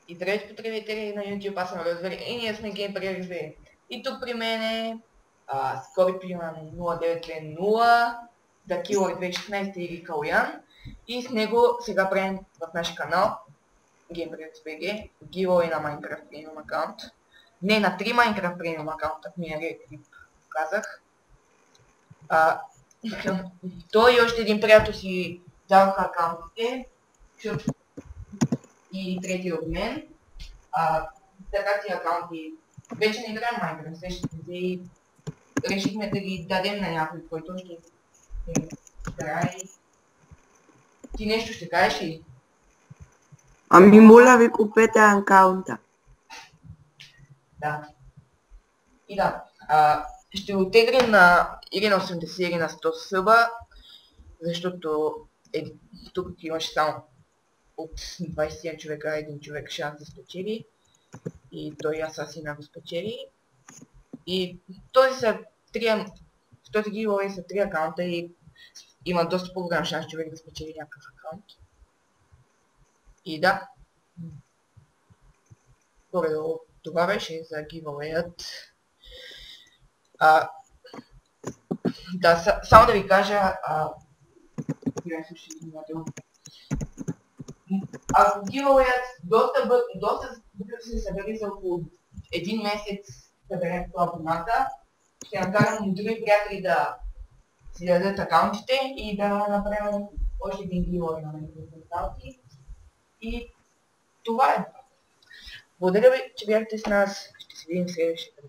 И здравейте потребители на YouTube, аз съм Развери и ние сме Геймпри Развери. И тук при мен е Scorpion 0920, The Killer 2016 или Калуян. И с него сега правим в нашия канал Геймпри Развери giveaway на Minecraft Premium аккаунт. Не, на 3 Minecraft Premium аккаунта, в миналия клип казах. Той и още един приятел си даваха аккаунтите и трети от мен. Така ти акаунти вече не играем Minecraft, сещате се и решихме да ги дадем на някой, който ще играе. Ти нещо ще кажеш ли? Ами моля ви, купете акаунта. Да. И да, ще оттеглим или на 80 или на 100 съба, защото тук имаше само от 27 човека един човек шанс да спечели. И той Асасина го спечели. И този giveaway са 3 акаунта и има доста по-голям шанс човек да спечели някакъв акаунт. И да. Горе-долу това беше за giveaway-ът. Да, само да ви кажа, ако giveaway-ът доста се събери за около един месец съберем това абоната, ще накарам други приятели да си дадат акаунтите и да направим още един giveaway на Minecraft акаунти. И това е. Благодаря ви, че бяхте с нас. Ще се видим в следващия.